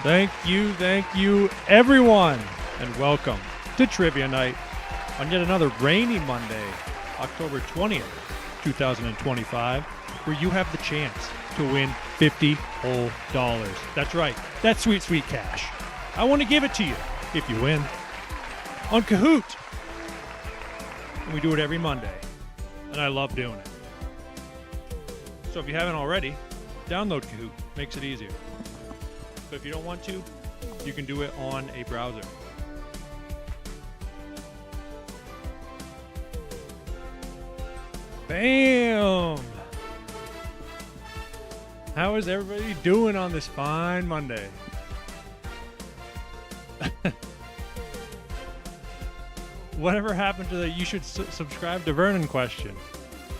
Thank you, everyone, and welcome to Trivia Night on yet another rainy Monday, October 20th, 2025, where you have the chance to win $50 whole. That's right, that's sweet, sweet cash. I want to give it to you if you win on Kahoot. And we do it every Monday, and I love doing it. So if you haven't already, download Kahoot. Makes it easier. But if you don't want to, you can do it on a browser. Bam! How is everybody doing on this fine Monday? Whatever happened to the you should subscribe to Vernon question?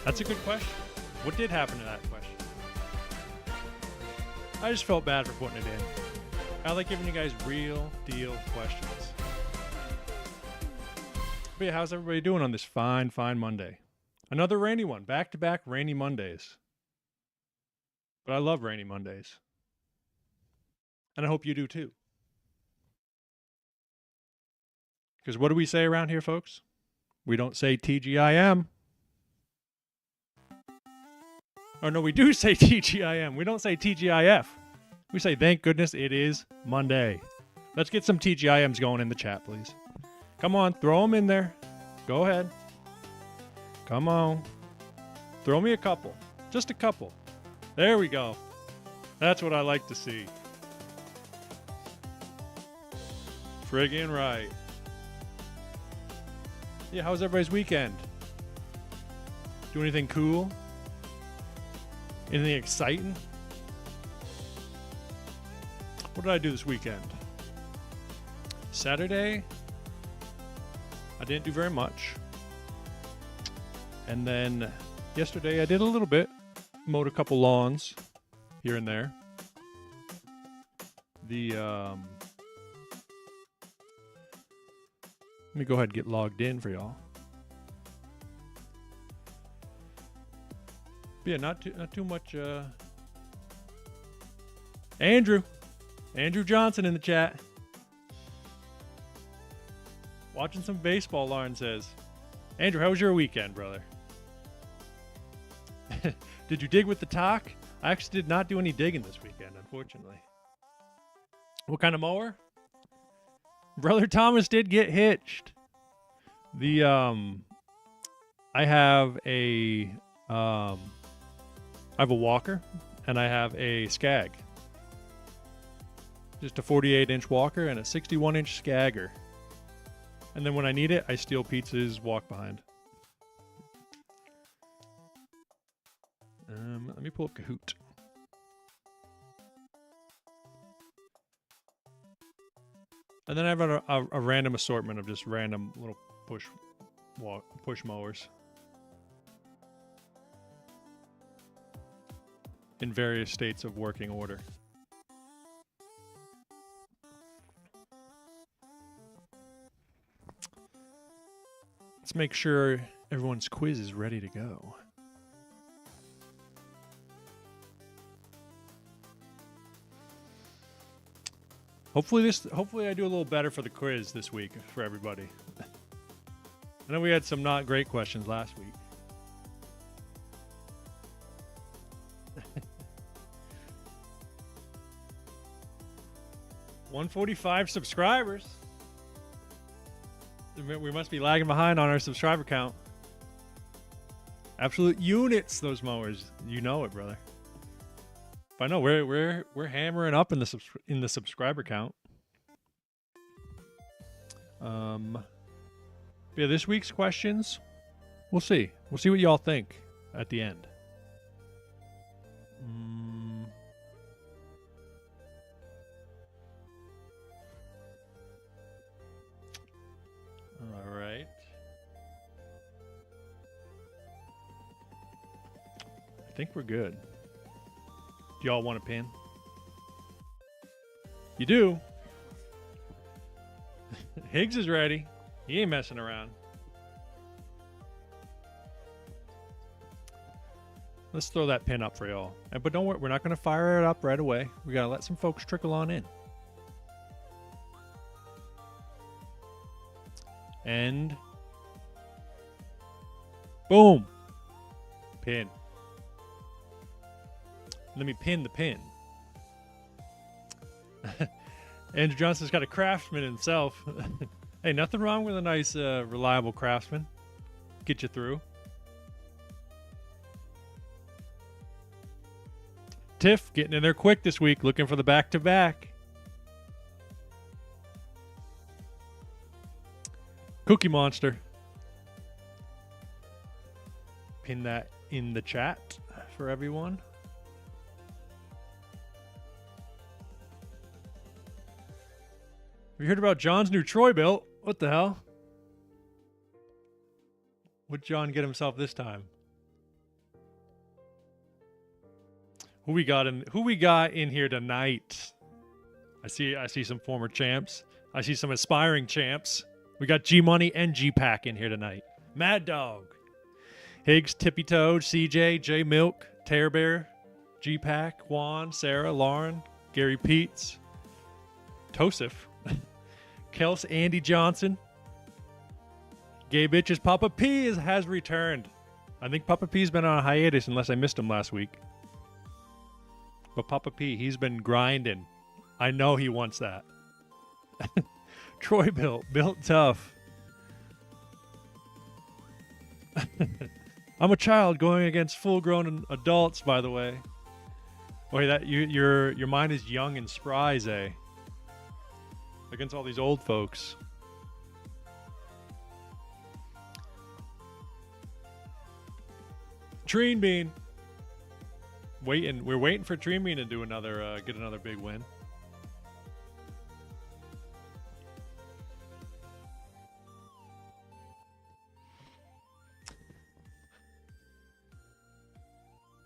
That's a good question. What did happen to that question? I just felt bad for putting it in. I like giving you guys real deal questions. But yeah, how's everybody doing on this fine Monday? Another rainy one. Back-to-back rainy Mondays. But I love rainy Mondays. And I hope you do too. Because what do we say around here, folks? We don't say TGIM. Oh, no, we do say TGIM. We don't say TGIF. We say, thank goodness it is Monday. Let's get some TGIMs going in the chat, please. Come on, throw them in there. Go ahead. Come on. Throw me a couple. Just a couple. There we go. That's what I like to see. Friggin' right. Yeah, how's everybody's weekend? Do anything cool? Anything exciting? What did I do this weekend? Saturday, I didn't do very much. And then yesterday I did a little bit. Mowed a couple lawns here and there. Let me go ahead and get logged in for y'all. But yeah, not too much. Andrew Johnson in the chat. Watching some baseball, Lauren says. Andrew, how was your weekend, brother? Did you dig with the talk? I actually did not do any digging this weekend, unfortunately. What kind of mower? Brother Thomas did get hitched. I have a walker and I have a Skag. Just a 48-inch walker and a 61-inch Skagger. And then when I need it, I steal Pizza's walk behind. Let me pull up Kahoot. And then I have a random assortment of just random little push mowers in various states of working order. Let's make sure everyone's quiz is ready to go. Hopefully I do a little better for the quiz this week for everybody. I know we had some not great questions last week. 145 subscribers. We must be lagging behind on our subscriber count. Absolute units, those mowers. You know it, brother. But I know we're hammering up in the subscriber count. Yeah, this week's questions, we'll see. We'll see what y'all think at the end. All right. I think we're good. Do y'all want a pin? You do? Higgs is ready. He ain't messing around. Let's throw that pin up for y'all. But don't worry, we're not going to fire it up right away. We got to let some folks trickle on in. And boom. Pin. Let me pin the pin. Andrew Johnson's got a craftsman himself. Hey, nothing wrong with a nice, reliable craftsman. Get you through. Tiff getting in there quick this week, looking for the back-to-back. Cookie Monster. Pin that in the chat for everyone. Have you heard about John's new Troy built? What the hell? What'd John get himself this time? Who we got in here tonight? I see some former champs. I see some aspiring champs. We got G Money and G Pack in here tonight. Mad Dog, Higgs, Tippy Toad, CJ, J Milk, Tear Bear, G Pack, Juan, Sarah, Lauren, Gary Peets, Tosif, Kels, Andy Johnson, Gay Bitches. Papa P has returned. I think Papa P's been on a hiatus unless I missed him last week. But Papa P, he's been grinding. I know he wants that. Troy built tough. I'm a child going against full-grown adults, by the way. Boy, that your mind is young and spry, Zay. Against all these old folks. Treen Bean. We're waiting for Treen Bean to do get another big win.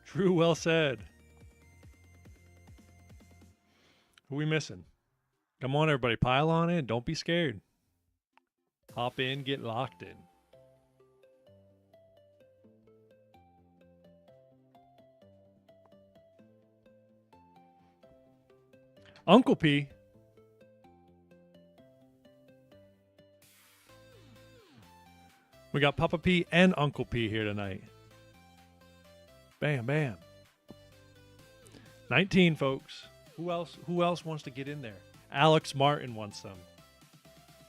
True, well said. Who we missing? Come on, everybody, pile on in. Don't be scared. Hop in, get locked in. Uncle P. We got Papa P and Uncle P here tonight. Bam, bam. 19, folks. Who else wants to get in there? Alex Martin wants some.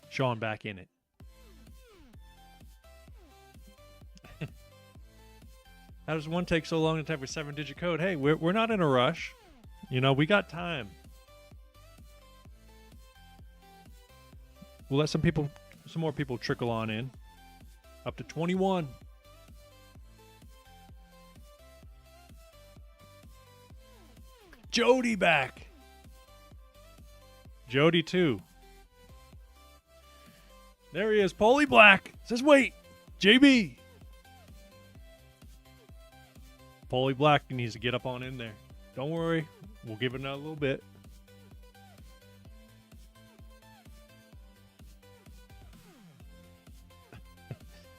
Sean back in it. How does one take so long to type a 7-digit code? Hey, we're not in a rush. You know, we got time. We'll let some more people trickle on in. Up to 21. Jody back. Jody too. There he is. Polly Black says, wait, JB. Polly Black needs to get up on in there. Don't worry. We'll give it another little bit.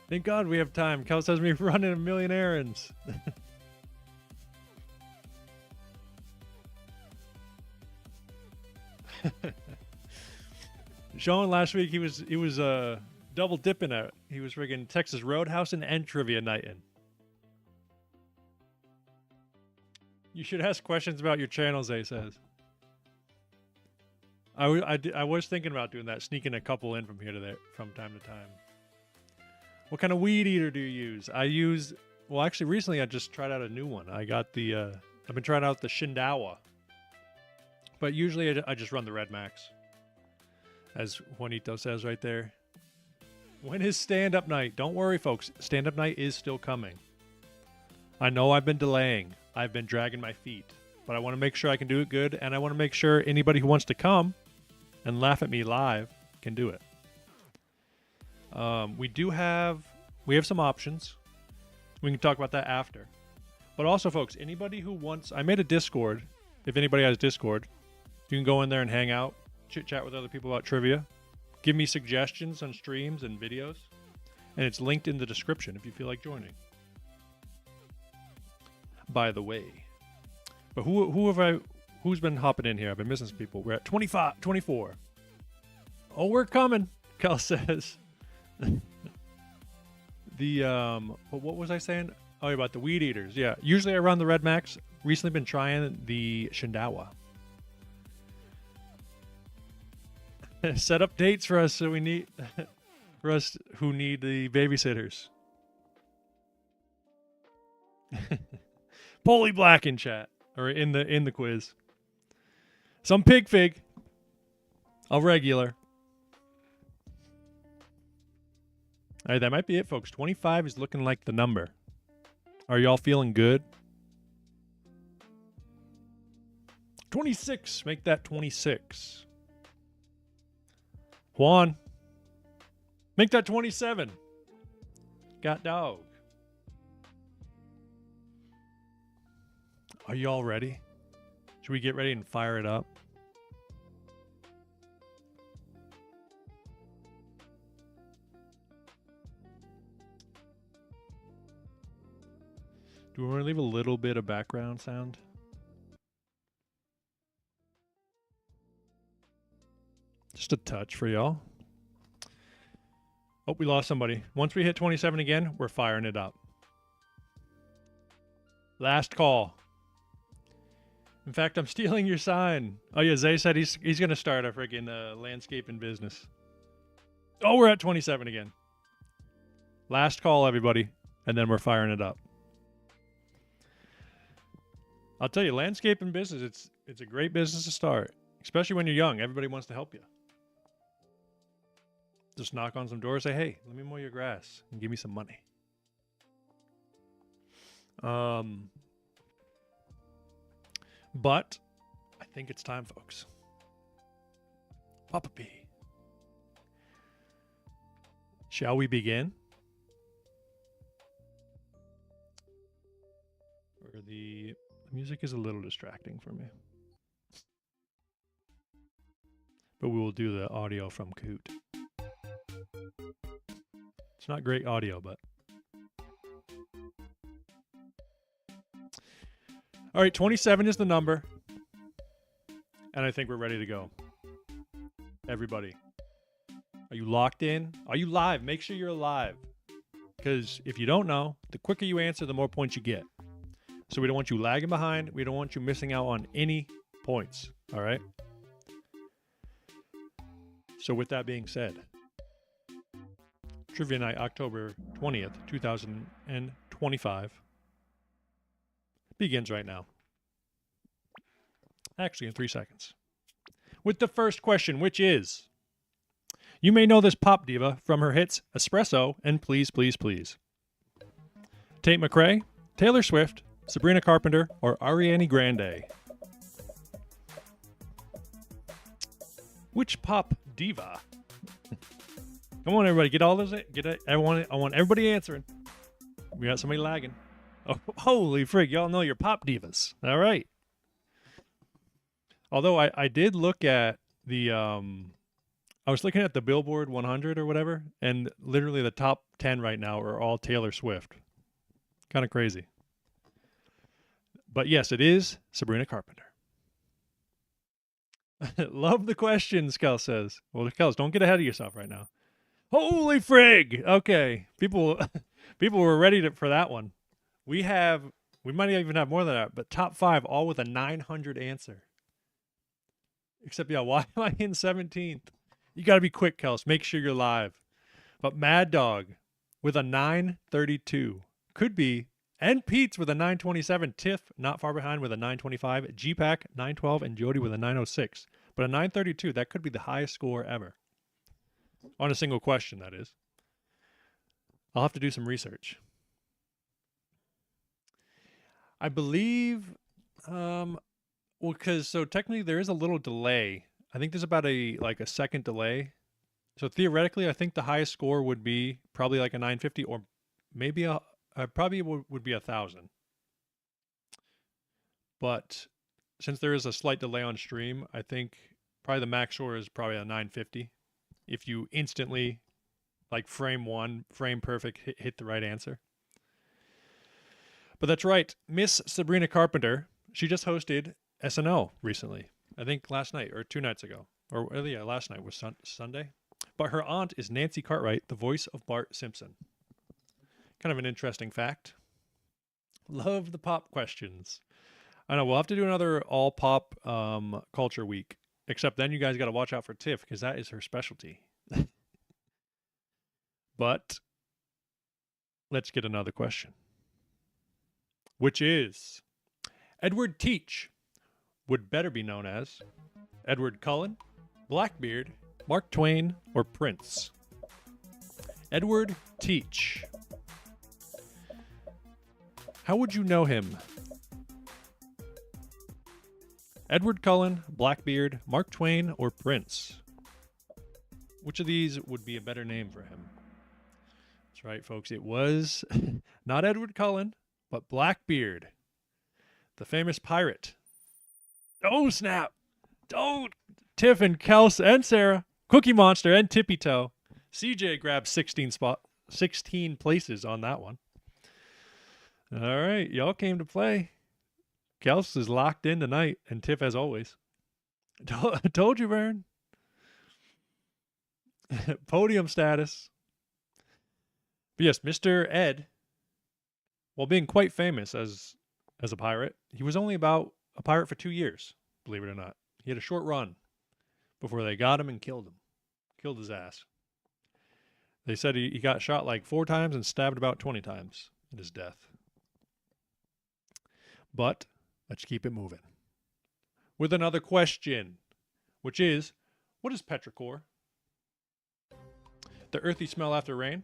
Thank God we have time. Cal says me running a million errands. Sean last week he was double dipping out. He was friggin' Texas Roadhouse and trivia nighting. You should ask questions about your channel, Zay says. I was thinking about doing that, sneaking a couple in from here to there from time to time. What kind of weed eater do you use? Well, actually, recently I just tried out a new one. I got I've been trying out the Shindawa. But usually I just run the Red Max. As Juanito says right there. When is stand-up night? Don't worry, folks. Stand-up night is still coming. I know I've been delaying. I've been dragging my feet. But I want to make sure I can do it good. And I want to make sure anybody who wants to come and laugh at me live can do it. We have some options. We can talk about that after. But also, folks, anybody who wants... I made a Discord. If anybody has Discord, you can go in there and hang out, chit-chat with other people about trivia. Give me suggestions on streams and videos. And it's linked in the description if you feel like joining. By the way. But who's been hopping in here? I've been missing some people. We're at 24. Oh, we're coming, Cal says. What was I saying? Oh, about the weed eaters. Yeah, usually I run the Red Max. Recently been trying the Shindawa. Set up dates for us, so we need for us who need the babysitters. Polly Black in chat or in the quiz. Some pig fig. A regular. All right, that might be it, folks. 25 is looking like the number. Are y'all feeling good? 26. Make that 26. Juan. Make that 27. Got dog. Are y'all ready? Should we get ready and fire it up? Do we want to leave a little bit of background sound? Just a touch for y'all. Oh, we lost somebody. Once we hit 27 again, we're firing it up. Last call. In fact, I'm stealing your sign. Oh yeah, Zay said he's going to start a freaking landscaping business. Oh, we're at 27 again. Last call, everybody, and then we're firing it up. I'll tell you, landscaping business, it's a great business to start, especially when you're young. Everybody wants to help you. Just knock on some doors, say, hey, let me mow your grass and give me some money. But I think it's time, folks. Papa P. Shall we begin? Or the music is a little distracting for me. But we will do the audio from Coot. It's not great audio, but... All right, 27 is the number. And I think we're ready to go. Everybody. Are you locked in? Are you live? Make sure you're alive. Because if you don't know, the quicker you answer, the more points you get. So we don't want you lagging behind. We don't want you missing out on any points. All right? So with that being said, Trivia Night, October 20th, 2025 begins right now. Actually, in 3 seconds. With the first question, which is, you may know this pop diva from her hits Espresso and Please, Please, Please. Tate McRae, Taylor Swift, Sabrina Carpenter, or Ariana Grande? Which pop diva? Come on, everybody, get all those. I want everybody answering. We got somebody lagging. Oh, holy frig! Y'all know your pop divas. All right. Although I did look at the I was looking at the Billboard 100 or whatever, and literally the top 10 right now are all Taylor Swift. Kind of crazy. But yes, it is Sabrina Carpenter. Love the questions, Kel says. Well, Kels, don't get ahead of yourself right now. Holy frig! Okay, people were ready for that one. We might even have more than that, but top 5 all with a 900 answer. Except, yeah, why am I in 17th? You got to be quick, Kels. Make sure you're live. But Mad Dog with a 932 could be, and Pete's with a 927. Tiff not far behind with a 925. G-Pack 912 and Jody with a 906. But a 932, that could be the highest score ever. On a single question, that is. I'll have to do some research. I believe, because so technically there is a little delay. I think there's about a second delay. So theoretically, I think the highest score would be probably like a 950, or maybe probably would be 1,000. But since there is a slight delay on stream, I think probably the max score is probably a 950. If you instantly, like frame perfect, hit the right answer. But that's right. Miss Sabrina Carpenter, she just hosted SNL recently. I think last night or 2 nights ago. Or yeah, last night was Sunday. But her aunt is Nancy Cartwright, the voice of Bart Simpson. Kind of an interesting fact. Love the pop questions. I know we'll have to do another all pop culture week. Except then you guys got to watch out for Tiff because that is her specialty. But let's get another question. Which is, Edward Teach would better be known as Edward Cullen, Blackbeard, Mark Twain, or Prince? Edward Teach. How would you know him? Edward Cullen, Blackbeard, Mark Twain, or Prince? Which of these would be a better name for him? That's right, folks. It was not Edward Cullen, but Blackbeard, the famous pirate. Oh, snap. Don't. Tiff and Kels and Sarah, Cookie Monster and Tippy Toe. CJ grabbed 16 places on that one. All right, y'all came to play. Kels is locked in tonight, and Tiff as always. I told you, Vern. Podium status. But yes, Mr. Ed, while being quite famous as a pirate, he was only about a pirate for 2 years, believe it or not. He had a short run before they got him and killed him. Killed his ass. They said he got shot like 4 times and stabbed about 20 times in his death. But let's keep it moving with another question, which is, what is petrichor? The earthy smell after rain,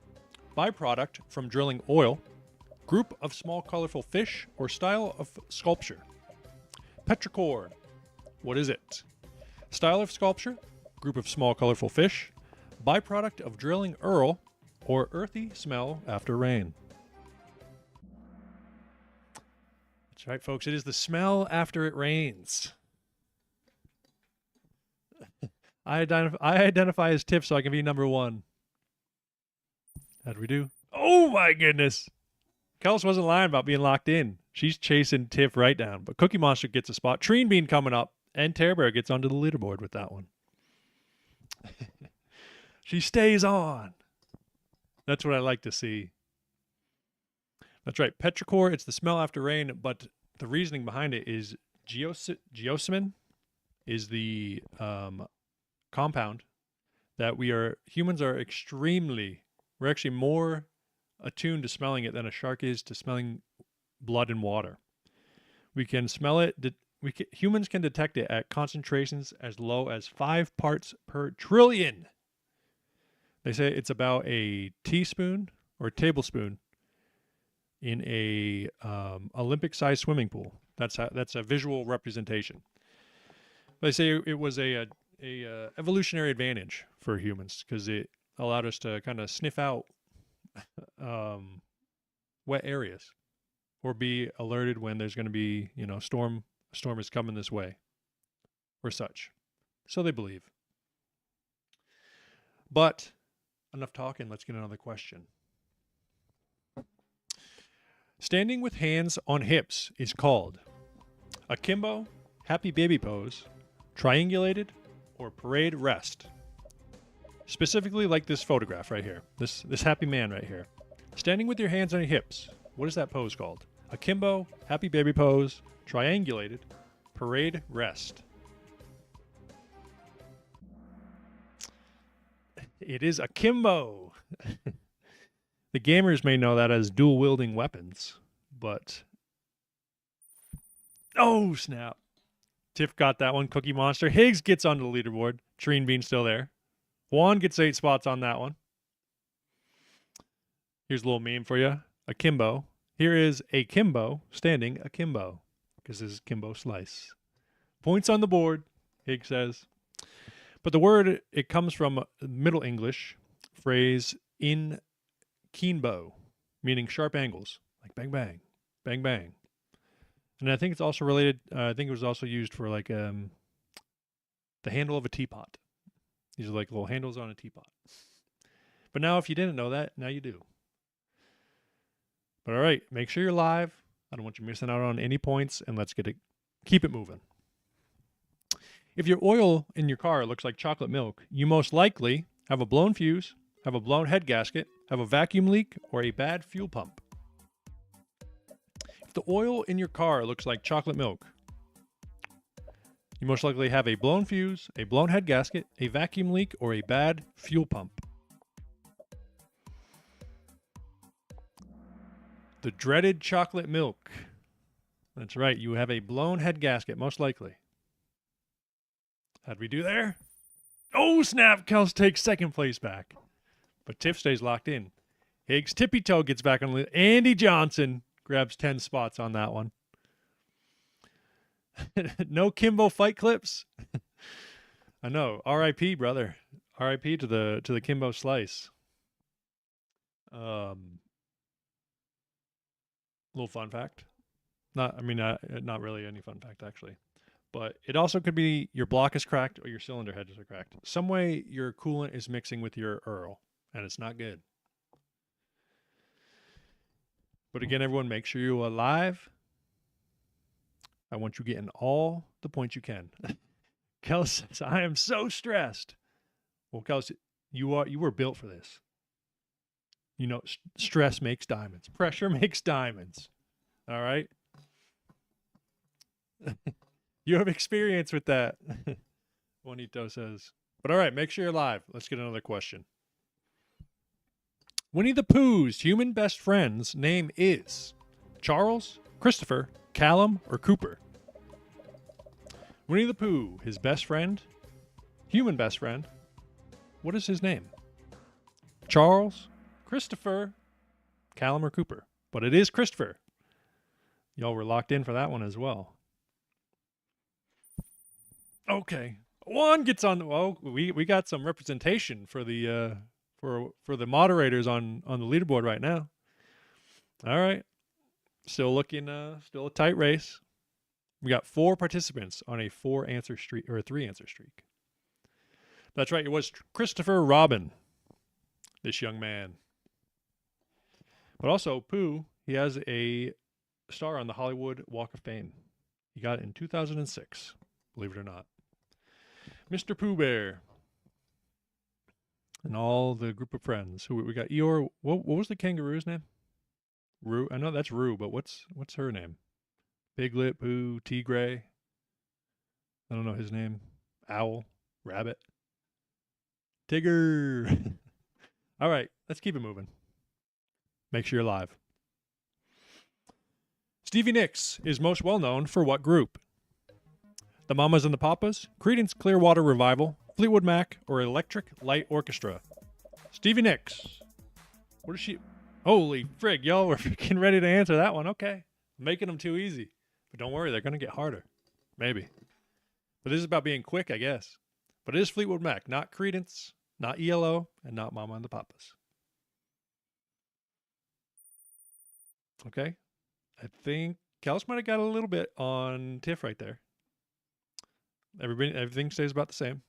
byproduct from drilling oil, group of small colorful fish, or style of sculpture? Petrichor. What is it? Style of sculpture, group of small colorful fish, byproduct of drilling oil, or earthy smell after rain? That's right, folks. It is the smell after it rains. I identify as Tiff so I can be number 1. How do we do? Oh my goodness. Kels wasn't lying about being locked in. She's chasing Tiff right down. But Cookie Monster gets a spot. Treen Bean coming up. And Terror Bear gets onto the leaderboard with that one. She stays on. That's what I like to see. That's right. Petrichor, it's the smell after rain, but the reasoning behind it is geosmin is the compound that humans are we're actually more attuned to smelling it than a shark is to smelling blood in water. We can smell it. Humans can detect it at concentrations as low as 5 parts per trillion. They say it's about a teaspoon or tablespoon in a Olympic-sized swimming pool. That's a visual representation. They say it was a evolutionary advantage for humans because it allowed us to kind of sniff out wet areas or be alerted when there's going to be, a storm is coming this way or such. So they believe. But enough talking. Let's get another question. Standing with hands on hips is called akimbo, happy baby pose, triangulated, or parade rest. Specifically like this photograph right here. This happy man right here. Standing with your hands on your hips. What is that pose called? Akimbo, happy baby pose, triangulated, parade rest. It is akimbo. The gamers may know that as dual wielding weapons, but oh snap. Tiff got that one. Cookie Monster. Higgs gets onto the leaderboard. Treen Bean still there. Juan gets 8 spots on that one. Here's a little meme for you. Akimbo. Here is a Kimbo standing akimbo. Because this is Kimbo Slice. Points on the board, Higgs says. But the word, it comes from Middle English phrase in keenbow, meaning sharp angles. Like bang, bang, bang, bang. And I think it's also related, I think it was also used for like the handle of a teapot. These are like little handles on a teapot. But now if you didn't know that, now you do. But all right, make sure you're live. I don't want you missing out on any points, and let's keep it moving. If your oil in your car looks like chocolate milk, you most likely have a blown fuse, have a blown head gasket, have a vacuum leak, or a bad fuel pump? If the oil in your car looks like chocolate milk, you most likely have a blown fuse, a blown head gasket, a vacuum leak, or a bad fuel pump. The dreaded chocolate milk. That's right, you have a blown head gasket, most likely. How'd we do there? Oh, snap! Kels takes second place back. But Tiff stays locked in. Higgs tippy toe gets back on. Andy Johnson grabs 10 spots on that one. No Kimbo fight clips. I know. R.I.P. brother. R.I.P. to the Kimbo slice. Little fun fact. Not really any fun fact actually. But it also could be your block is cracked or your cylinder heads are cracked. Some way your coolant is mixing with your Earl, and it's not good. But again, everyone, make sure you're alive. I want you getting all the points you can. Kels says, I am so stressed. Well, Kels, you were built for this. You know, stress makes diamonds. Pressure makes diamonds. All right? You have experience with that, Juanito says. But all right, make sure you're live. Let's get another question. Winnie the Pooh's human best friend's name is Charles, Christopher, Callum, or Cooper? Winnie the Pooh, his best friend, human best friend, what is his name? Charles, Christopher, Callum, or Cooper? But it is Christopher. Y'all were locked in for that one as well. Okay. Juan gets on. Well, we got some representation for the for the moderators on the leaderboard right now. All right. Still looking still a tight race. We got 4 participants on a 4-answer streak or a 3-answer streak. That's right. It was Christopher Robin, this young man. But also Pooh, he has a star on the Hollywood Walk of Fame. He got it in 2006, believe it or not. Mr. Pooh Bear and all the group of friends. Who we got? Eeyore. What was the kangaroo's name? Roo. I know that's Roo, but what's her name? Piglet, Pooh, Tigray. I don't know his name. Owl, Rabbit, Tigger. All right, let's keep it moving. Make sure you're live. Stevie Nicks is most well known for what group? The Mamas and the Papas, Creedence Clearwater Revival, Fleetwood Mac, or Electric Light Orchestra? Stevie Nicks. What is she? Holy frig, y'all were freaking ready to answer that one. Okay. Making them too easy. But don't worry, they're going to get harder. Maybe. But this is about being quick, I guess. But it is Fleetwood Mac, not Creedence, not ELO, and not Mama and the Papas. Okay. I think Kels might have got a little bit on Tiff right there. Everything stays about the same.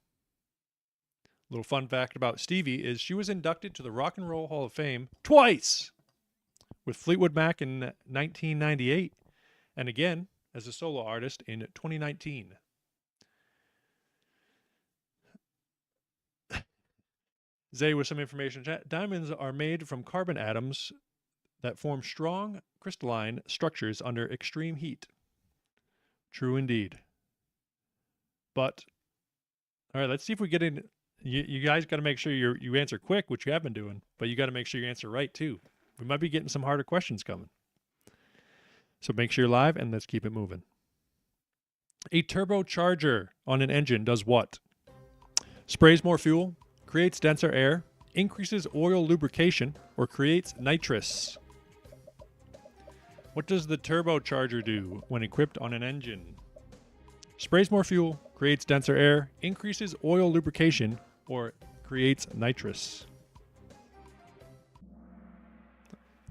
Little fun fact about Stevie is she was inducted to the Rock and Roll Hall of Fame twice, with Fleetwood Mac in 1998 and again as a solo artist in 2019. Zay with some information. Diamonds are made from carbon atoms that form strong crystalline structures under extreme heat. True indeed. But, all right, let's see if we get in. You guys got to make sure you answer quick, which you have been doing, but you got to make sure you answer right, too. We might be getting some harder questions coming. So make sure you're live, and let's keep it moving. A turbocharger on an engine does what? Sprays more fuel, creates denser air, increases oil lubrication, or creates nitrous. What does the turbocharger do when equipped on an engine? Sprays more fuel, creates denser air, increases oil lubrication, or creates nitrous.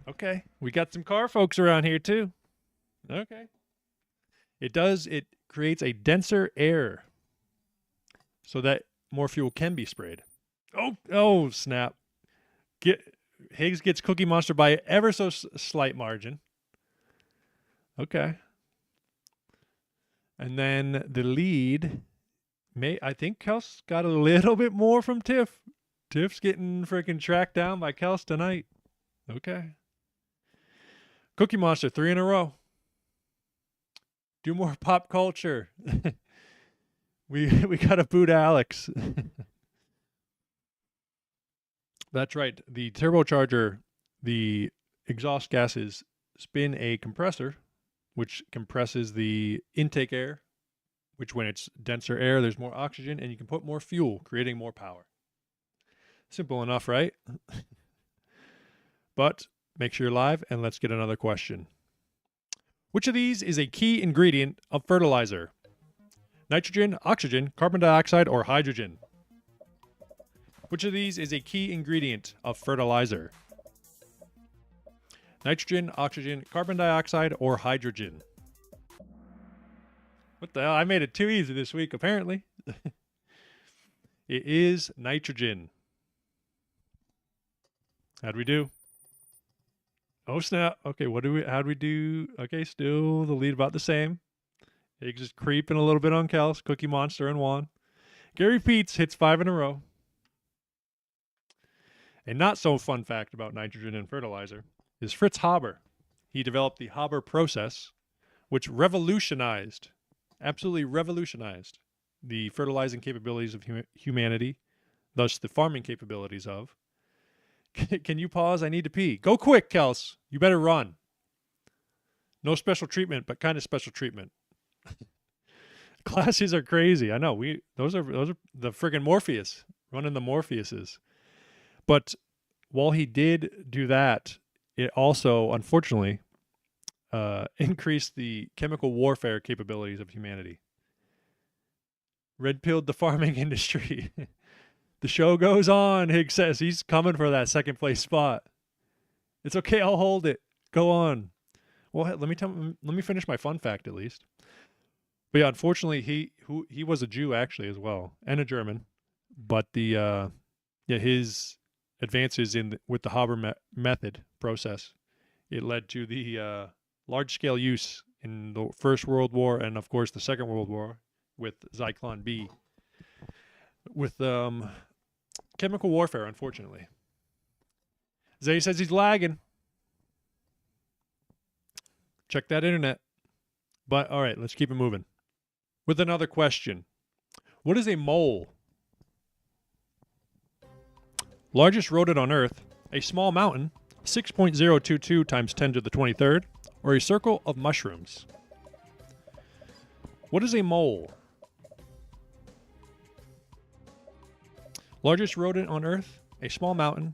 Okay, we got some car folks around here too. Okay. It creates a denser air so that more fuel can be sprayed. Oh, snap. Higgs gets Cookie Monster by ever so slight margin. Okay. And then the lead, I think Kels got a little bit more from Tiff. Tiff's getting freaking tracked down by Kels tonight. Okay. Cookie Monster, 3 in a row. Do more pop culture. we got to boot Alex. That's right. The turbocharger, the exhaust gases spin a compressor, which compresses the intake air, which when it's denser air, there's more oxygen, and you can put more fuel, creating more power. Simple enough, right? But make sure you're live, and let's get another question. Which of these is a key ingredient of fertilizer? Nitrogen, oxygen, carbon dioxide, or hydrogen? Which of these is a key ingredient of fertilizer? Nitrogen, oxygen, carbon dioxide, or hydrogen? What the hell? I made it too easy this week, apparently. It is nitrogen. How'd we do? Oh, snap. Okay, how'd we do? Okay, still the lead about the same. It's just creeping a little bit on Kels, Cookie Monster, and Juan. Gary Peets hits 5 in a row. A not so fun fact about nitrogen and fertilizer is Fritz Haber. He developed the Haber process, which absolutely revolutionized the fertilizing capabilities of humanity, thus the farming capabilities of. Can you pause? I need to pee. Go quick, Kels. You better run. No special treatment, but kind of special treatment. Classes are crazy. I know. Those are the friggin' Morpheus, running the Morpheuses. But while he did do that, it also, unfortunately, increased the chemical warfare capabilities of humanity. Red-pilled the farming industry. The show goes on, Higgs says. He's coming for that second place spot. It's okay, I'll hold it. Go on. Well, let me finish my fun fact at least. But yeah, unfortunately, he was a Jew actually as well, and a German. But his advances with the Haber method process, it led to the large-scale use in the First World War and, of course, the Second World War with Zyklon B. With chemical warfare, unfortunately. Zay says he's lagging. Check that internet. But, all right, let's keep it moving. With another question. What is a mole? Largest rodent on Earth, a small mountain, 6.022 times 10 to the 23rd, or a circle of mushrooms? What is a mole? Largest rodent on Earth, a small mountain,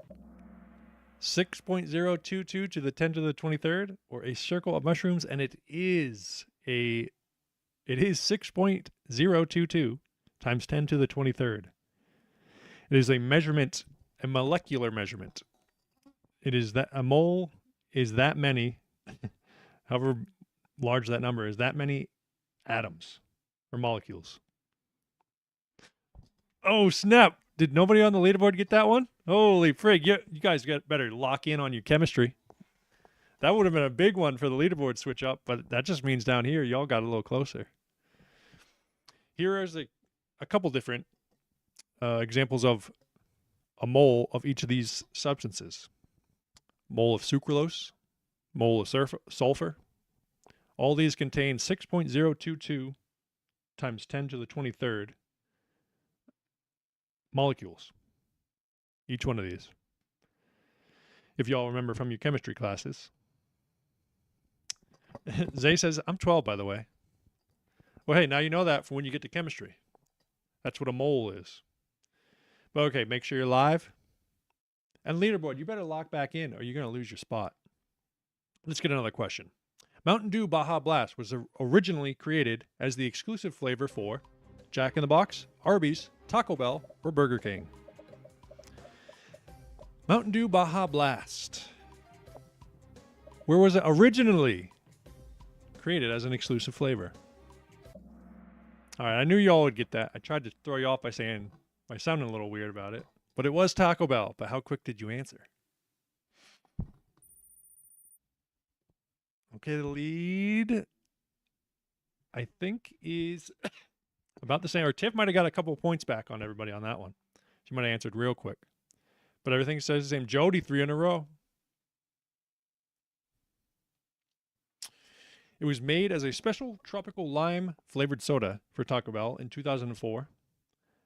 6.022 to the 10 to the 23rd, or a circle of mushrooms, and it is 6.022 times 10 to the 23rd. It is a measurement, a molecular measurement. It is that a mole is that many, however large that number is, that many atoms or molecules. Oh, snap. Did nobody on the leaderboard get that one? Holy frig. You guys better lock in on your chemistry. That would have been a big one for the leaderboard switch up, but that just means down here y'all got a little closer. Here is a couple different examples of a mole of each of these substances. Mole of sucralose, mole of sulfur. All these contain 6.022 times 10 to the 23rd molecules. Each one of these. If y'all remember from your chemistry classes. Zay says, I'm 12, by the way. Well, hey, now you know that for when you get to chemistry. That's what a mole is. But okay, make sure you're live. And leaderboard, you better lock back in or you're going to lose your spot. Let's get another question. Mountain Dew Baja Blast was originally created as the exclusive flavor for Jack in the Box, Arby's, Taco Bell, or Burger King. Mountain Dew Baja Blast. Where was it originally created as an exclusive flavor? All right, I knew y'all would get that. I tried to throw you off by sounding a little weird about it. But it was Taco Bell. But how quick did you answer? Okay, the lead, I think, is about the same. Or Tiff might have got a couple points back on everybody on that one. She might have answered real quick. But everything says the same. Jody, 3 in a row. It was made as a special tropical lime flavored soda for Taco Bell in 2004.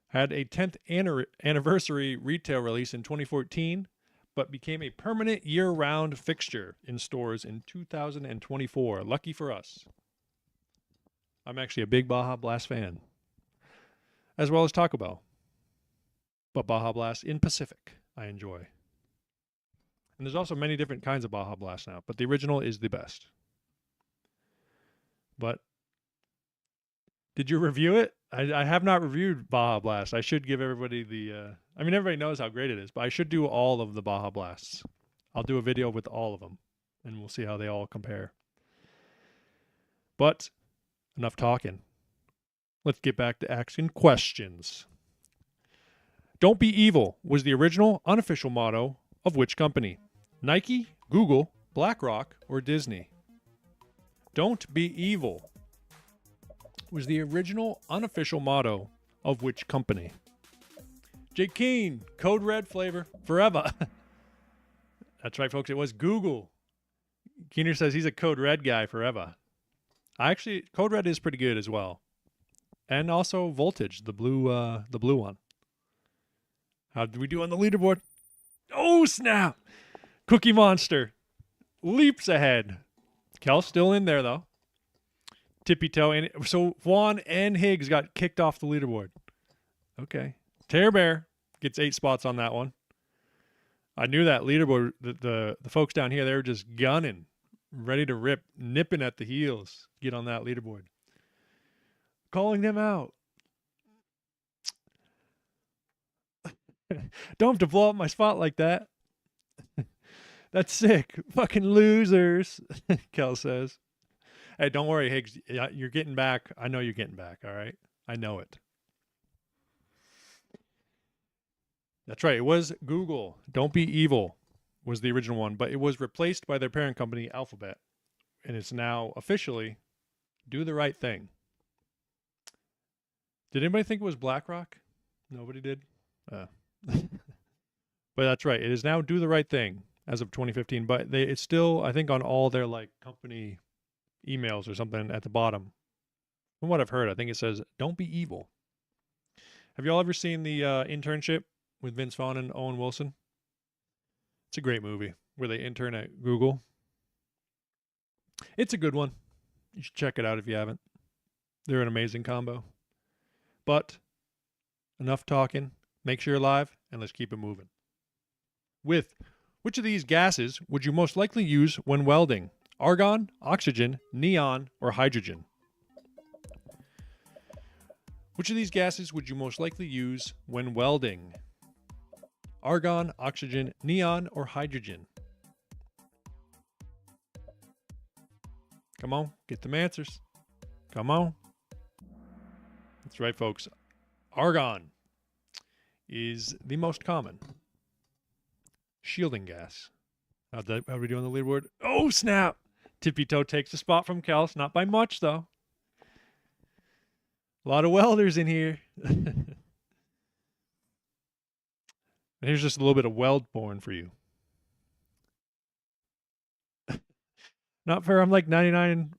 Had a 10th anniversary retail release in 2014, but became a permanent year-round fixture in stores in 2024. Lucky for us. I'm actually a big Baja Blast fan, as well as Taco Bell. But Baja Blast in Pacific, I enjoy. And there's also many different kinds of Baja Blast now, but the original is the best. But did you review it? I have not reviewed Baja Blast. I should give everybody the... everybody knows how great it is, but I should do all of the Baja Blasts. I'll do a video with all of them, and we'll see how they all compare. But enough talking. Let's get back to asking questions. Don't be evil was the original unofficial motto of which company? Nike, Google, BlackRock, or Disney? Don't be evil was the original unofficial motto of which company? Jake Keen, Code Red flavor, forever. That's right, folks. It was Google. Keener says he's a Code Red guy forever. Code Red is pretty good as well. And also Voltage, the blue one. How did we do on the leaderboard? Oh, snap! Cookie Monster leaps ahead. Kel's still in there, though. Tippy toe. And so Vaughn and Higgs got kicked off the leaderboard. Okay. Tear Bear gets 8 spots on that one. I knew that leaderboard, the folks down here, they were just gunning, ready to rip, nipping at the heels, get on that leaderboard. Calling them out. Don't have to blow up my spot like that. That's sick. Fucking losers, Kel says. Hey, don't worry, Higgs. You're getting back. I know you're getting back, all right? I know it. That's right. It was Google. Don't be evil was the original one, but it was replaced by their parent company, Alphabet. And it's now officially Do the Right Thing. Did anybody think it was BlackRock? Nobody did? But that's right. It is now Do the Right Thing as of 2015. But it's still, I think, on all their company emails or something at the bottom. From what I've heard, I think it says, Don't be evil. Have you all ever seen the Internship with Vince Vaughn and Owen Wilson? It's a great movie where they intern at Google. It's a good one. You should check it out if you haven't. They're an amazing combo. But enough talking. Make sure you're live, and let's keep it moving. With which of these gases would you most likely use when welding? Argon, oxygen, neon, or hydrogen? Which of these gases would you most likely use when welding? Argon, oxygen, neon, or hydrogen? Come on, get them answers. Come on. That's right, folks. Argon is the most common shielding gas. How are we doing on the leaderboard? Oh, snap! Tippy Toe takes the spot from Kels. Not by much, though. A lot of welders in here. And here's just a little bit of weld porn for you. Not fair. I'm like 99%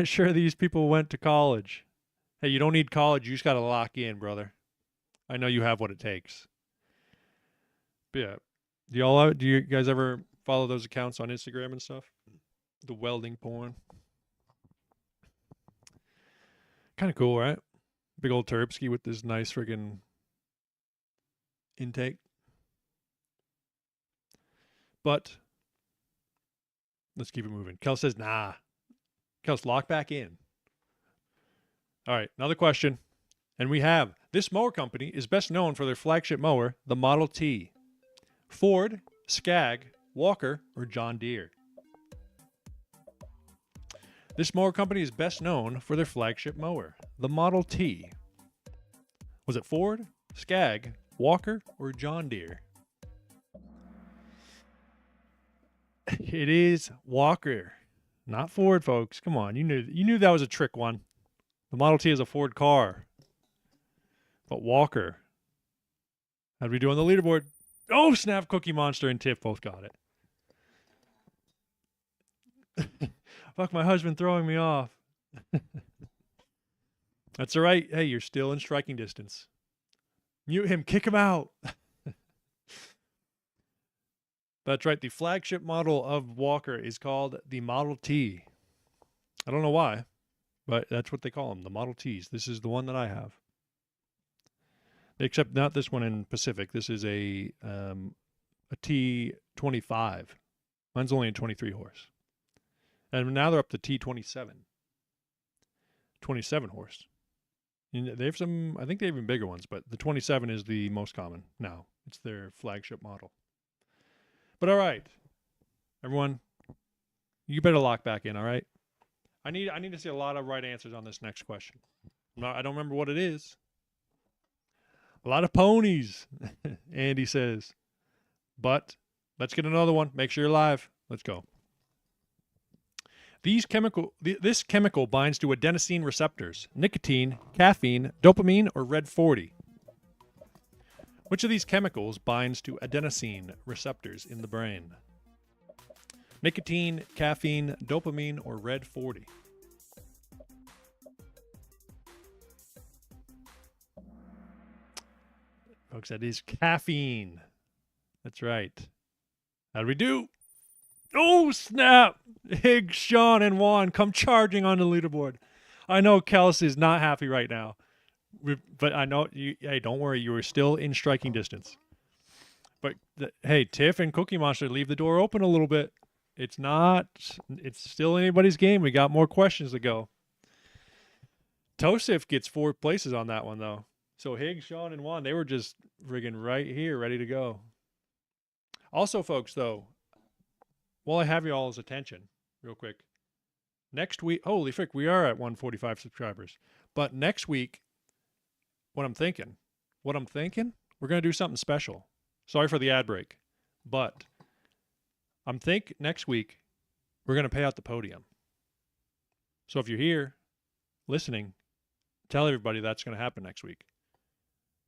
sure these people went to college. Hey, you don't need college. You just got to lock in, brother. I know you have what it takes. But yeah. Do you guys ever follow those accounts on Instagram and stuff? The welding porn. Kind of cool, right? Big old Terpsky with this nice friggin' intake. But let's keep it moving. Kel says, nah. Kel's lock back in. All right, another question. And we have, this mower company is best known for their flagship mower, the Model T. Ford, Skag, Walker, or John Deere? This mower company is best known for their flagship mower, the Model T. Was it Ford, Skag, Walker, or John Deere? It is Walker, not Ford, folks. Come on, you knew that was a trick one. The Model T is a Ford car. But Walker. How'd we do on the leaderboard? Oh, snap. Cookie Monster and Tiff both got it. Fuck, my husband throwing me off. That's all right. Hey, you're still in striking distance. Mute him. Kick him out. That's right. The flagship model of Walker is called the Model T. I don't know why, but that's what they call them, the Model Ts. This is the one that I have. Except not this one in Pacific. This is a T25. Mine's only a 23 horse. And now they're up to T27. 27 horse. They have some, I think they have even bigger ones, but the 27 is the most common now. It's their flagship model. But all right, everyone, you better lock back in, all right? I need to see a lot of right answers on this next question. I don't remember what it is. A lot of ponies, Andy says. But let's get another one. Make sure you're live. Let's go. This chemical binds to adenosine receptors: nicotine, caffeine, dopamine, or red 40. Which of these chemicals binds to adenosine receptors in the brain? Nicotine, caffeine, dopamine, or red 40? Folks, that is caffeine. That's right. How do we do? Oh, snap! Higgs, Sean, and Juan come charging on the leaderboard. I know Kels is not happy right now. But I know you. Hey, don't worry. You are still in striking distance. But hey, Tiff and Cookie Monster, leave the door open a little bit. It's not. It's still anybody's game. We got more questions to go. Tosif gets 4 places on that one though. So Higgs, Sean, and Juan, they were just friggin' right here, ready to go. Also, folks, though, while I have you all's attention, real quick, next week. Holy frick, we are at 145 subscribers. But next week. What I'm thinking, we're going to do something special. Sorry for the ad break, but next week, we're going to pay out the podium. So if you're here listening, tell everybody that's going to happen next week.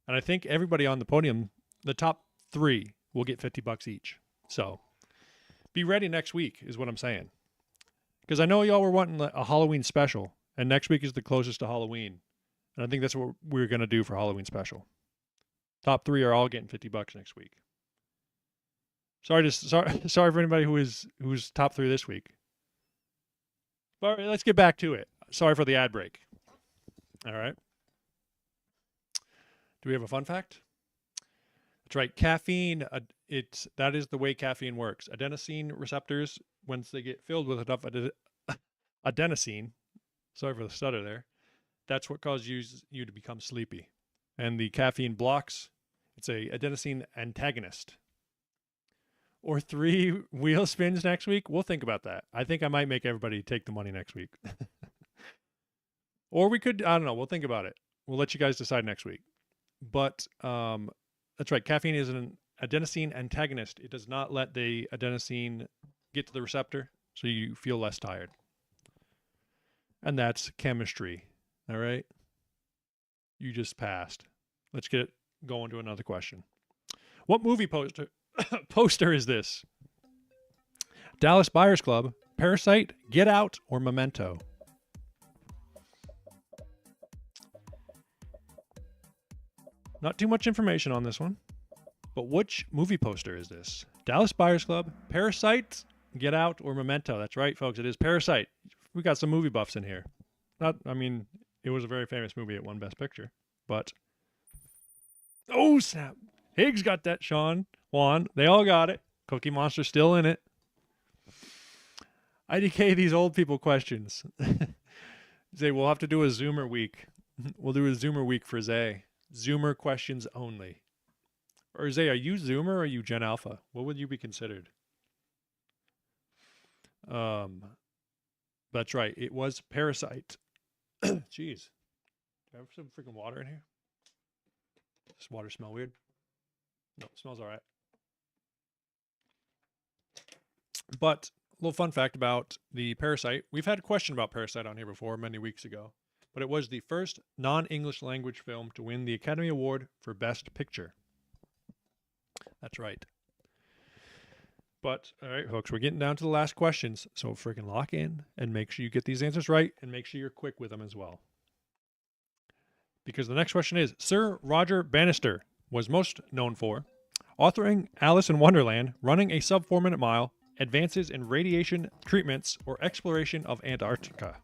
And I think everybody on the podium, the top 3 will get $50 each. So be ready next week is what I'm saying. Because I know y'all were wanting a Halloween special, and next week is the closest to Halloween. And I think that's what we're going to do for Halloween special. Top 3 are all getting $50 next week. Sorry for anybody who's top 3 this week. But let's get back to it. Sorry for the ad break. All right. Do we have a fun fact? That's right. Caffeine, that is the way caffeine works. Adenosine receptors, once they get filled with enough adenosine, sorry for the stutter there, that's what causes you to become sleepy. And the caffeine blocks, it's a adenosine antagonist. Or 3 wheel spins next week. We'll think about that. I think I might make everybody take the money next week. Or we could, I don't know, we'll think about it. We'll let you guys decide next week. But that's right, caffeine is an adenosine antagonist. It does not let the adenosine get to the receptor, so you feel less tired. And that's chemistry. All right. You just passed. Let's get going to another question. What movie poster is this? Dallas Buyers Club, Parasite, Get Out, or Memento? Not too much information on this one. But which movie poster is this? Dallas Buyers Club, Parasite, Get Out, or Memento? That's right, folks. It is Parasite. We got some movie buffs in here. It was a very famous movie. It won Best Picture. But, oh, snap. Higgs got that, Sean. Juan. They all got it. Cookie Monster still in it. IDK these old people questions. Zay, we'll have to do a Zoomer week. We'll do a Zoomer week for Zay. Zoomer questions only. Or Zay, are you Zoomer or are you Gen Alpha? What would you be considered? That's right. It was Parasite. Jeez. Do I have some freaking water in here? Does water smell weird? No, it smells all right. But a little fun fact about the Parasite. We've had a question about Parasite on here before many weeks ago. But it was the first non-English language film to win the Academy Award for Best Picture. That's right. But, all right, folks, we're getting down to the last questions. So freaking lock in and make sure you get these answers right and make sure you're quick with them as well. Because the next question is, Sir Roger Bannister was most known for authoring Alice in Wonderland, running a sub 4 minute mile, advances in radiation treatments, or exploration of Antarctica.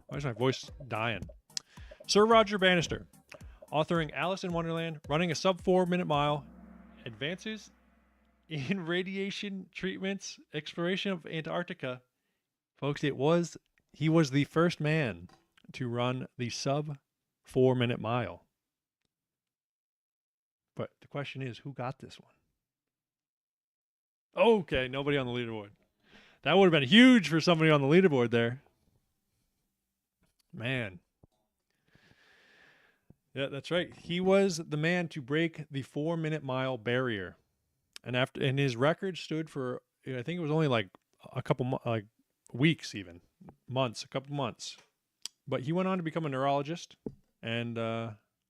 Why is my voice dying? Sir Roger Bannister, authoring Alice in Wonderland, running a sub 4 minute mile, advances in radiation treatments, exploration of Antarctica. Folks, he was the first man to run the sub 4 minute mile. But the question is, who got this one? Okay, nobody on the leaderboard. That would have been huge for somebody on the leaderboard there. Man. Yeah, that's right. He was the man to break the 4 minute mile barrier. And his record stood for, I think it was only like a couple weeks, even months, a couple months. But he went on to become a neurologist and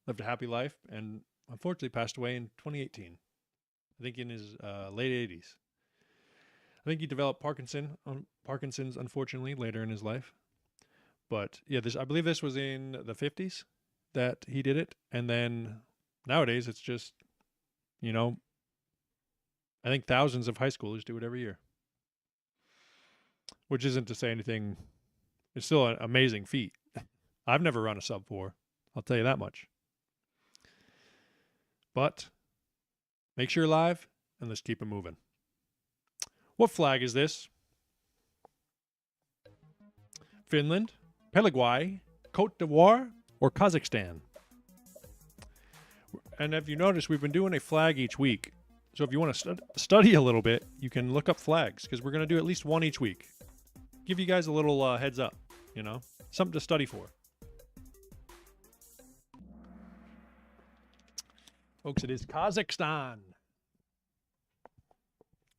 lived a happy life, and unfortunately passed away in 2018. I think in his late 80s. I think he developed Parkinson's, unfortunately, later in his life. But yeah, I believe this was in the 50s that he did it, and then nowadays it's just, I think thousands of high schoolers do it every year. Which isn't to say anything. It's still an amazing feat. I've never run a sub 4. I'll tell you that much. But make sure you're live, and let's keep it moving. What flag is this? Finland, Paraguay, Cote d'Ivoire, or Kazakhstan? And if you notice, we've been doing a flag each week. So if you want to study a little bit, you can look up flags, because we're going to do at least one each week. Give you guys a little heads up, something to study for. Folks, it is Kazakhstan.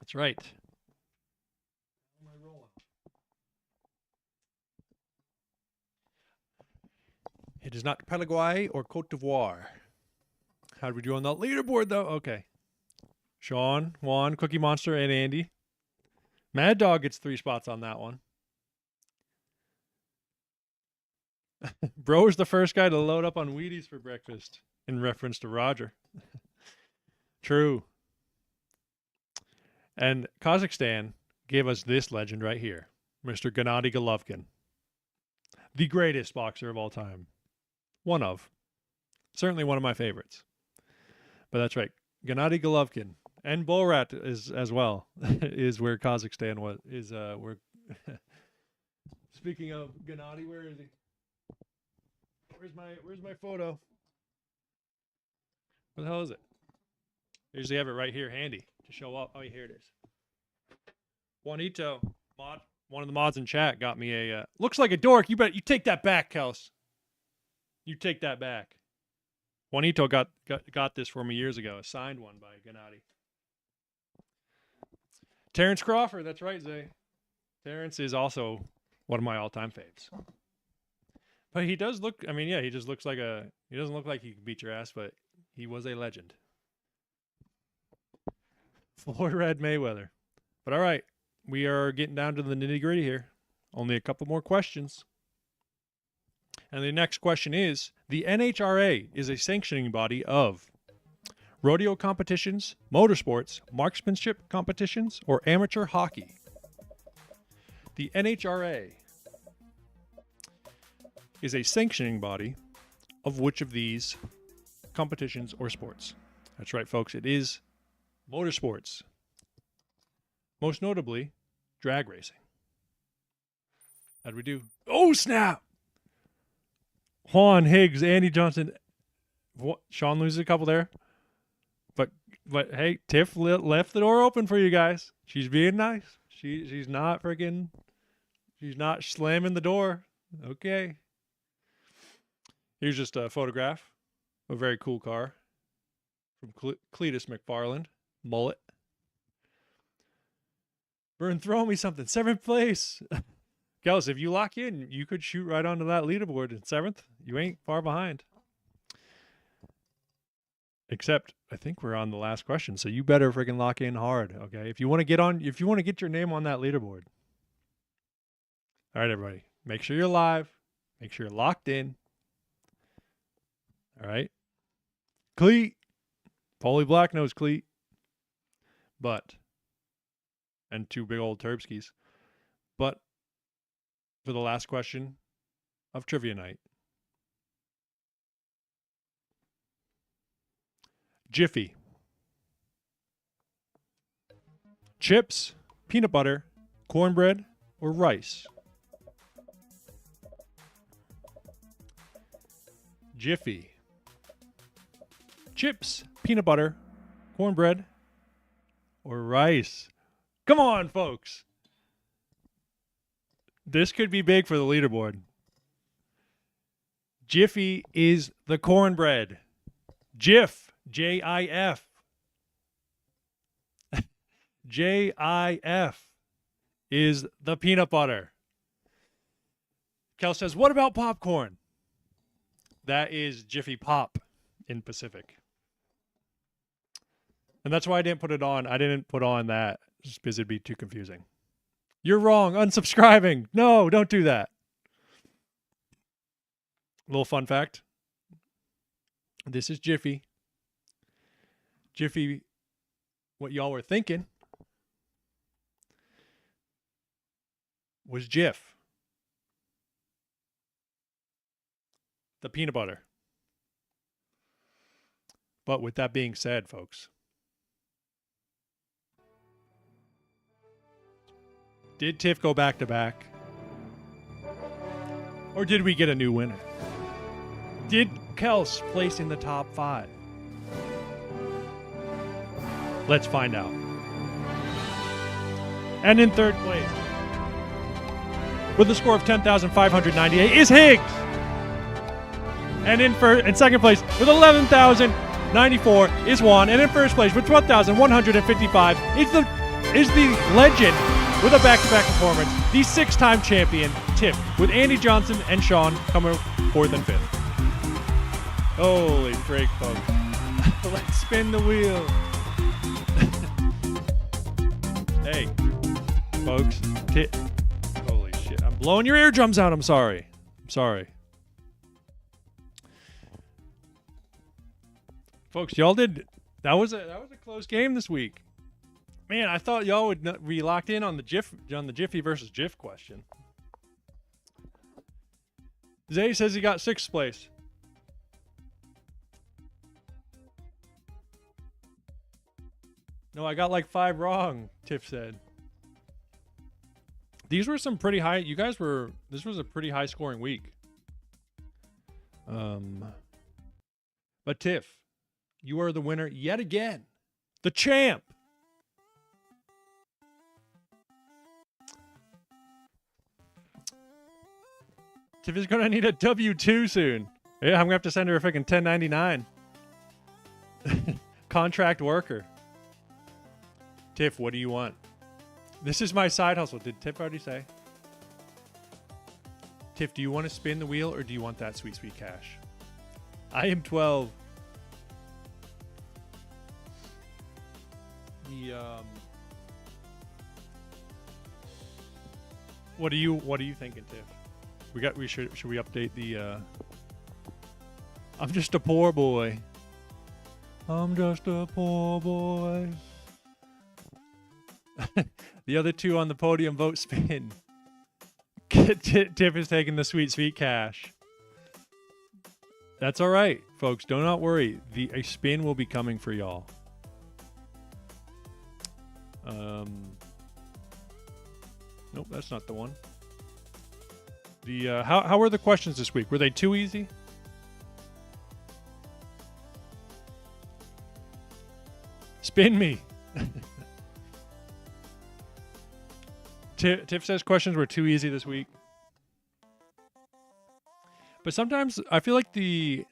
That's right. How am I rolling? It is not Paraguay or Cote d'Ivoire. How did we do on the leaderboard, though? Okay. Sean, Juan, Cookie Monster, and Andy. Mad Dog gets 3 spots on that one. Bro is the first guy to load up on Wheaties for breakfast, in reference to Roger. True. And Kazakhstan gave us this legend right here, Mr. Gennady Golovkin. The greatest boxer of all time. One of. Certainly one of my favorites. But that's right. Gennady Golovkin. And Borat is as well, is where Kazakhstan was. Where. Speaking of Gennady, where is he? Where's my photo? What the hell is it? I usually have it right here handy to show up. Oh, here it is. Juanito, one of the mods in chat, got me a. Looks like a dork. You take that back, Kels. You take that back. Juanito got this for me years ago. A signed one by Gennady. Terrence Crawford, that's right, Zay. Terrence is also one of my all-time faves. But he does look, he just looks like he doesn't look like he can beat your ass, but he was a legend. Floyd Red Mayweather. But all right, we are getting down to the nitty-gritty here. Only a couple more questions. And the next question is, the NHRA is a sanctioning body of rodeo competitions, motorsports, marksmanship competitions, or amateur hockey. The NHRA is a sanctioning body of which of these competitions or sports? That's right, folks. It is motorsports. Most notably, drag racing. How'd we do? Oh, snap! Juan, Higgs, Andy Johnson. Sean loses a couple there. But hey, Tiff left the door open for you guys. She's being nice. She's not slamming the door. Okay. Here's just a photograph of a very cool car from Cletus McFarland. Mullet. Vern, throw me something. 7th place. Gals, if you lock in, you could shoot right onto that leaderboard in 7th. You ain't far behind. Except I think we're on the last question, so you better freaking lock in hard, okay? If you want to get your name on that leaderboard. All right, everybody. Make sure you're live. Make sure you're locked in. All right. Cleat. Paulie Black knows Cleat. And two big old Turbskis. But for the last question of Trivia Night. Jiffy. Chips, peanut butter, cornbread, or rice? Jiffy. Chips, peanut butter, cornbread, or rice? Come on, folks. This could be big for the leaderboard. Jiffy is the cornbread. Jif, J-I-F. J-I-F is the peanut butter. Kel says, what about popcorn? That is Jiffy Pop in Pacific. And that's why I didn't put it on. I didn't put on that just because it'd be too confusing. You're wrong. Unsubscribing. No, don't do that. Little fun fact. This is Jiffy. Jiffy, what y'all were thinking was Jif. The peanut butter. But with that being said, folks, did Tiff go back to back? Or did we get a new winner? Did Kels place in the top 5? Let's find out. And in third place, with a score of 10,598, is Higgs. And in second place, with 11,094, is Juan. And in first place, with 12,155, is the legend with a back-to-back performance, the 6-time champion, Tiff, with Andy Johnson and Sean coming 4th and 5th. Holy frig, folks. Let's spin the wheel. Hey, folks. Holy shit. I'm blowing your eardrums out. I'm sorry. Folks, y'all did. That was a close game this week. Man, I thought y'all would be locked in on the Jiffy versus Jif question. Zay says he got 6th place. No, I got like 5 wrong, Tiff said. These were some pretty high. This was a pretty high scoring week. But Tiff, you are the winner yet again. The champ. Tiff is going to need a W-2 soon. Yeah, I'm going to have to send her a freaking 1099. Contract worker. Tiff, what do you want? This is my side hustle. Did Tiff already say? Tiff, do you want to spin the wheel or do you want that sweet, sweet cash? I am 12. What are you thinking, Tiff? Should we update the I'm just a poor boy. I'm just a poor boy. The other two on the podium vote spin. Tiff is taking the sweet, sweet cash. That's all right, folks. Do not worry. A spin will be coming for y'all. Nope, that's not the one. How were the questions this week? Were they too easy? Spin me. Tiff says questions were too easy this week. But sometimes I feel like the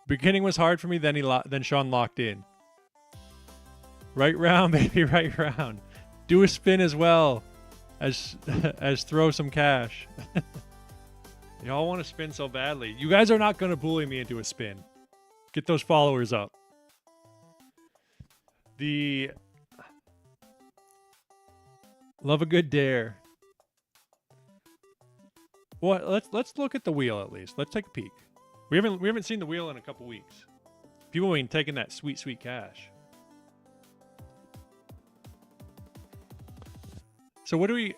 beginning was hard for me, then Sean locked in. Right round, baby, right round. Do a spin as well as throw some cash. Y'all want to spin so badly. You guys are not going to bully me into a spin. Get those followers up. The love a good dare. Well, let's look at the wheel at least. Let's take a peek. We haven't seen the wheel in a couple weeks. People ain't taking that sweet cash. So what do we?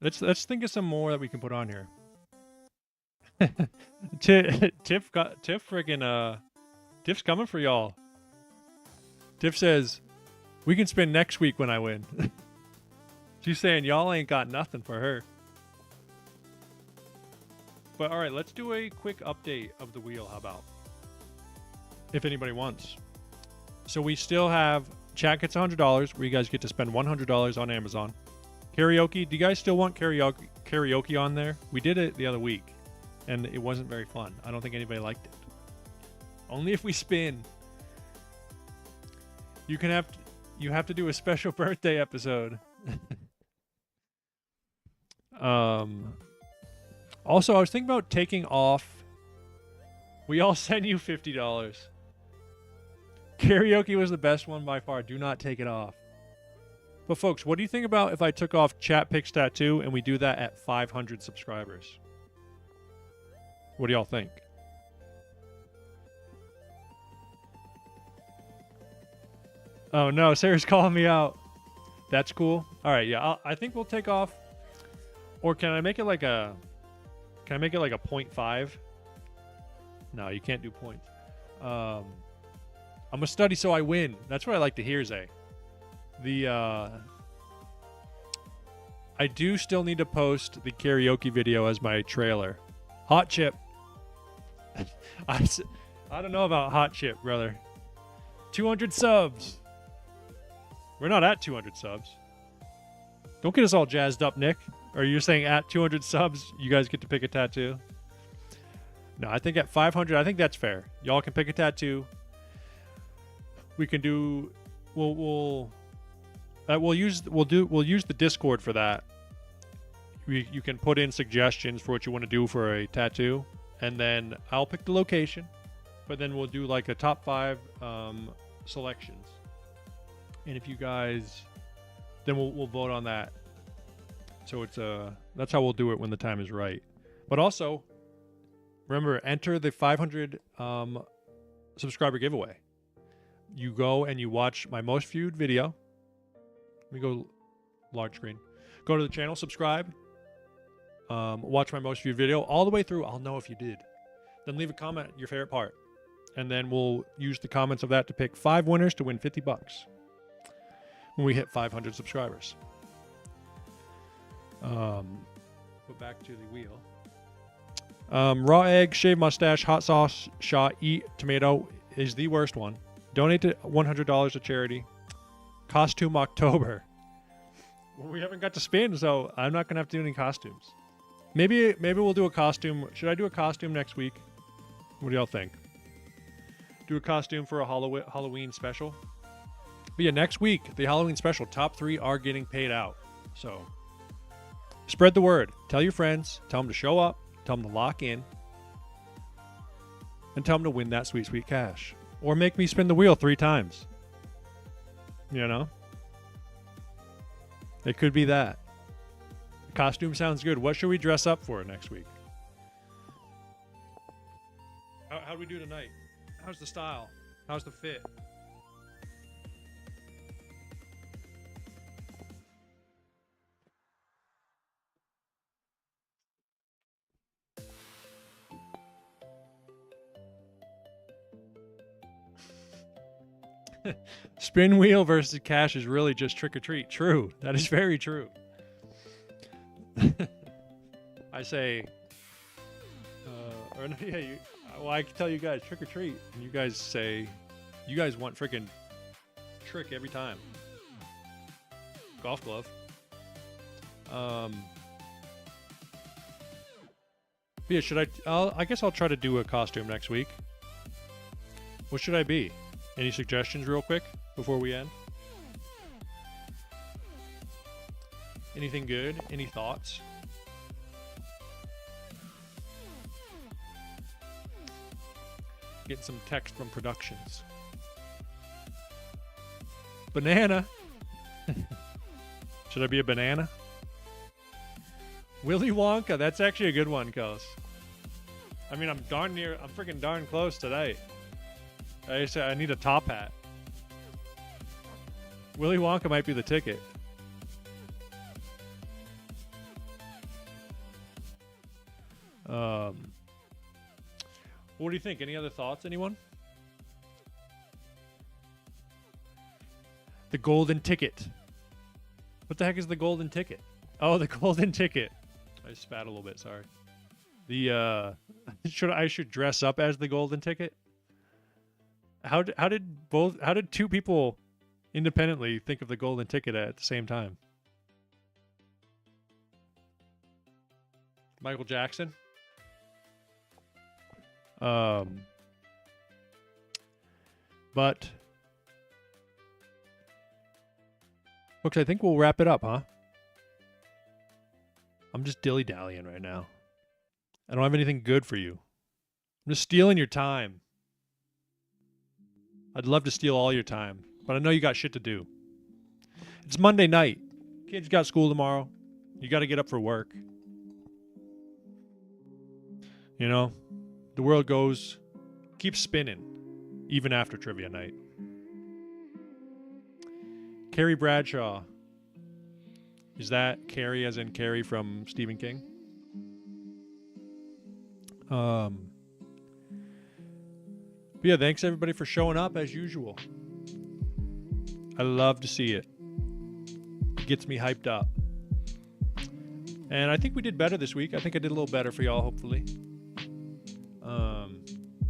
Let's think of some more that we can put on here. Tiff friggin' Tiff's coming for y'all. Tiff says we can spin next week when I win. She's saying y'all ain't got nothing for her. But all right, let's do a quick update of the wheel. How about? If anybody wants. So we still have chat gets $100 where you guys get to spend $100 on Amazon. Karaoke. Do you guys still want karaoke on there? We did it the other week and it wasn't very fun. I don't think anybody liked it. Only if we spin. You have to do a special birthday episode. Also, I was thinking about taking off. We all sent you $50. Karaoke was the best one by far. Do not take it off. But folks, what do you think about if I took off Chat Picks Tattoo and we do that at 500 subscribers? What do y'all think? Oh no, Sarah's calling me out. That's cool. All right, yeah, I think we'll take off. Or can I make it like a? Can I make it like a 0.5? No, you can't do points. I'm gonna study so I win. That's what I like to hear, Zay. I do still need to post the karaoke video as my trailer. Hot Chip. I don't know about Hot Chip, brother. 200 subs. We're not at 200 subs. Don't get us all jazzed up, Nick. Or you're saying at 200 subs, you guys get to pick a tattoo? No, I think at 500, I think that's fair. Y'all can pick a tattoo. We can do. We'll use the Discord for that. You can put in suggestions for what you want to do for a tattoo, and then I'll pick the location. But then we'll do like a top 5 selections, and if you guys, then we'll vote on that. So it's that's how we'll do it when the time is right. But also, remember, enter the 500 subscriber giveaway. You go and you watch my most viewed video. Let me go large screen. Go to the channel, subscribe. Watch my most viewed video all the way through. I'll know if you did. Then leave a comment, your favorite part. And then we'll use the comments of that to pick 5 winners to win $50 when we hit 500 subscribers. Go back to the wheel. Raw egg, shaved mustache, hot sauce, shot, eat, tomato is the worst one. Donate to $100 to charity. Costume October. Well, we haven't got to spin, so I'm not going to have to do any costumes. Maybe we'll do a costume. Should I do a costume next week? What do y'all think? Do a costume for a Halloween special? But yeah, next week, the Halloween special, top 3 are getting paid out. So spread the word. Tell your friends. Tell them to show up. Tell them to lock in. And tell them to win that sweet, sweet cash. Or make me spin the wheel 3 times. You know? It could be that. Costume sounds good. What should we dress up for next week? How do we do tonight? How's the style? How's the fit? Spin wheel versus cash is really just trick or treat. True. That is very true. I say, I can tell you guys trick or treat, and you guys say, you guys want freaking trick every time. Golf glove. But yeah, I guess I'll try to do a costume next week. What should I be? Any suggestions real quick before we end? Anything good? Any thoughts? Getting some text from productions. Banana. Should I be a banana? Willy Wonka. That's actually a good one, Kos. I mean, I'm freaking darn close tonight. I say I need a top hat. Willy Wonka might be the ticket. What do you think? Any other thoughts, anyone? The golden ticket. What the heck is the golden ticket? Oh, the golden ticket. I spat a little bit, sorry. The I should dress up as the golden ticket? How did two people independently think of the golden ticket at the same time? Michael Jackson? But folks, I think we'll wrap it up, huh? I'm just dilly-dallying right now. I don't have anything good for you. I'm just stealing your time. I'd love to steal all your time, but I know you got shit to do. It's Monday night. Kids got school tomorrow. You got to get up for work. You know, the world keeps spinning, even after trivia night. Carrie Bradshaw. Is that Carrie as in Carrie from Stephen King? But yeah, thanks everybody for showing up as usual. I love to see it. It gets me hyped up. And I think we did better this week. I think I did a little better for y'all, hopefully.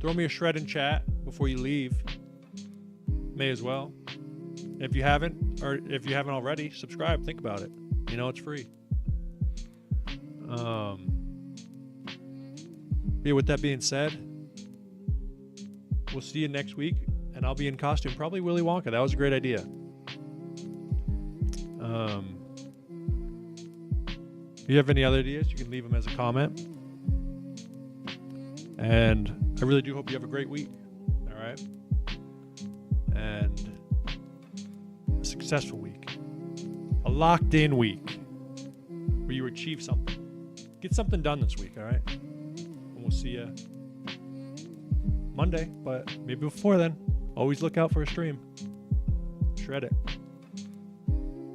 Throw me a shred in chat before you leave. May as well. If you haven't already, subscribe. Think about it. You know, it's free. Yeah, with that being said, we'll see you next week, and I'll be in costume. Probably Willy Wonka. That was a great idea. If you have any other ideas, you can leave them as a comment. And I really do hope you have a great week. All right? And a successful week. A locked-in week where you achieve something. Get something done this week, all right? And we'll see you Monday, but maybe before then. Always look out for a stream.